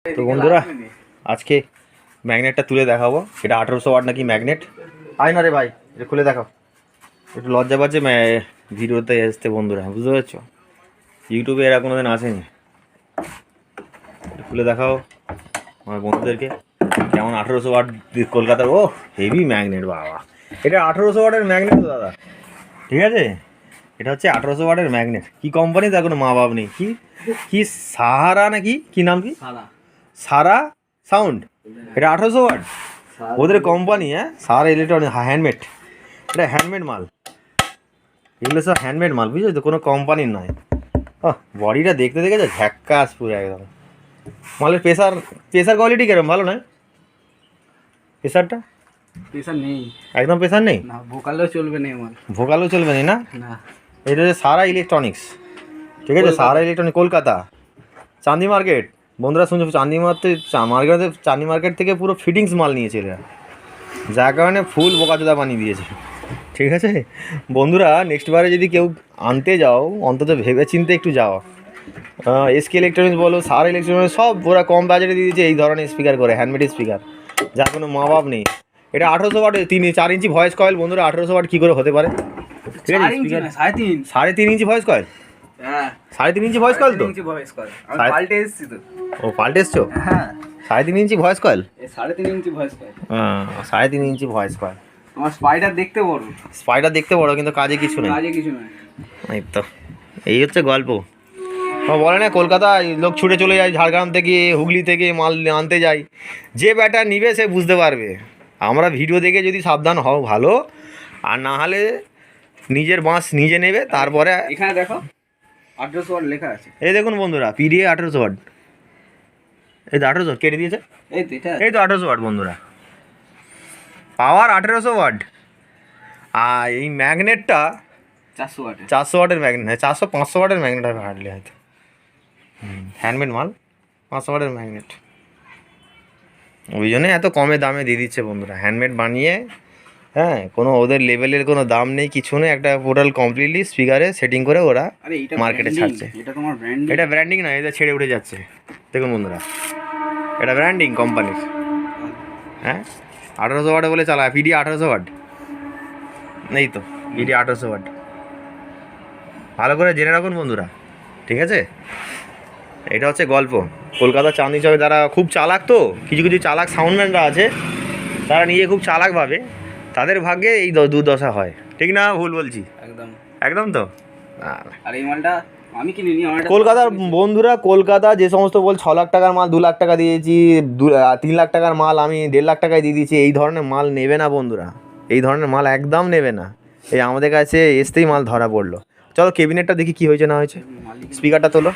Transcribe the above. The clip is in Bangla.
তো বন্ধুরা আজকে ম্যাগনেটটা তুলে দেখাবো। এটা 1800 ওয়াট নাকি ম্যাগনেট। আয় না রে ভাই, এটা খুলে দেখাও। একটু লজ্জা পাচ্ছে ভিডিওতে আসতে বন্ধুরা, বুঝতে পারছো? ইউটিউবে এরা কোনোদিন আসেনি। খুলে দেখাও আমার বন্ধুদেরকে কেমন 1800 ওয়াট কলকাতার। ও হেভি ম্যাগনেট বাবা, এটা 1800 ওয়াটের ম্যাগনেট তো দাদা, ঠিক আছে? এটা হচ্ছে 1800 ওয়াটের ম্যাগনেট। কি কোম্পানি তার কোনো মা বাপ নেই। কি কি সাহারা নাকি কি নাম, কি সারা সাউন্ড। এটা 1800 ওয়াট ওদের কোম্পানি। হ্যাঁ, সারা ইলেকট্রনিক, হ্যান্ডমেড। এটা হ্যান্ডমেড মাল, এগুলো সব হ্যান্ডমেড মাল, বুঝছো তো, কোনো কোম্পানির নয়। বডিটা দেখতে দেখে যা ঝ্যাক্কাস পুরো একদম। মালের প্রেসার প্রেসার কোয়ালিটি কিরকম, ভালো নয়? প্রেসারটা প্রেসার নেই, একদম প্রেসার নেই। না ভোকালও চলবে না আমার, ভোকালও চলবে না। না এটা হচ্ছে সারা ইলেকট্রনিক্স, ঠিক আছে? সারা ইলেকট্রনিক, কলকাতা চাঁদি মার্কেট। বন্ধুরা শুনছো, চাঁদি মার্কেটে, চাঁদি মার্কেট থেকে পুরো ফিটিংস মাল নিয়েছে এরা, যার কারণে ফুল বোকাচোদা বানিয়ে দিয়েছে, ঠিক আছে বন্ধুরা? নেক্সট বারে যদি কেউ আনতে যাও, অন্তত ভেবে চিনতে একটু যাও। এসকে ইলেকট্রনিক্স বলো, সার ইলেকট্রনিক্স, সব ওরা কম বাজেটে দিয়ে দিয়েছে এই ধরনের স্পিকার করে, হ্যান্ডমেড স্পিকার, যার কোনো মা বাপ নেই। এটা 1800 ওয়াট, 4 ইঞ্চি ভয়েস কয়েল। বন্ধুরা 1800 ওয়াট কী করে হতে পারে? ঠিক আছে, স্পিকার 3.5 ইঞ্চি ভয়েস কয়েল। হ্যাঁ 3.5 ইঞ্চি ভয়েস কয়েল তো। আমি পাল্টে এসেছি তো। ও পাল্টে এসছো? হ্যাঁ 3.5 inch voice coil. 3.5 inch voice coil. 3.5 inch voice coil. আমার স্পাইডার দেখতে বড়, স্পাইডার দেখতে বড়, কিন্তু কাজে কিছু নেই। কাজে কিছু নয়। এই তো, এই হচ্ছে গল্প। বলে না কলকাতায় লোক ছুটে চলে যায়, ঝাড়গ্রাম থেকে হুগলি থেকে মাল আনতে যায়। যে ব্যাটা নিবে সে বুঝতে পারবে। আমরা ভিডিও দেখে যদি সাবধান হও ভালো, আর না হলে নিজের বাঁশ নিজে নেবে। তারপরে এখানে দেখো 1800 ওয়াট লেখা আছে। এই দেখুন বন্ধুরা, পিডিএ 1800 ওয়াট। এই তো 1800 কেটে দিয়েছে। এই তো এটা, এই তো 1800 ওয়াট বন্ধুরা, পাওয়ার 1800 ওয়াট। আর এই ম্যাগনেটটা 400 ওয়াট। 400 ওয়াটের ম্যাগনেট, 400-500 ওয়াটের ম্যাগনেট হবে হার্ডলি হয়তো। হ্যান্ডমেড মাল, 500 ওয়াটের ম্যাগনেট। ওই জন্যই এত কমে দামে দিয়ে দিচ্ছে বন্ধুরা, হ্যান্ডমেড বানিয়ে। হ্যাঁ, কোনো ওদের লেভেলের কোনো দাম নেই, কিছু নেই। একটা টোটাল কমপ্লিটলি স্পিকারে সেটিং করে ওরা মার্কেটে ছাড়ছে। এটা তোমার ব্র্যান্ড, এটা ব্র্যান্ডিং নয়, এটা ছেড়ে উঠে যাচ্ছে। দেখুন বন্ধুরা, এটা ব্র্যান্ডিং কোম্পানির। হ্যাঁ, 1800 ওয়াটে বলে চালায়। পিডি 1800 ওয়াট নেই তো, পিডি 1800 ওয়াট। ভালো করে জেনে রাখুন বন্ধুরা, ঠিক আছে? এটা হচ্ছে গল্প। কলকাতা চাঁদনি চকে যারা খুব চালাক, তো কিছু কিছু চালাক সাউন্ডম্যানরা আছে, তারা নিজে খুব চালাক ভাবে, তাদের ভাগ্যে এই দুর্দশা হয়। ঠিক না, ভুল বলছি? একদম একদম তো। আর এই মালটা আমি কিনিনি, আমার কলকাতার বন্ধুরা, কলকাতা যে সমস্ত বল 6 লাখ টাকার মাল 2 লাখ টাকা দিয়েছি, 3 লাখ টাকার মাল আমি 1.5 লাখ টাকায় দিয়ে দিয়েছি, এই ধরনের মাল নেবে না বন্ধুরা। এই ধরনের মাল একদম নেবে না। এই আমাদের কাছে আসতেই মাল ধরা পড়লো। চলো কেবিনেটটা দেখি কি হয়েছে না হয়েছে। স্পিকারটা তোলো।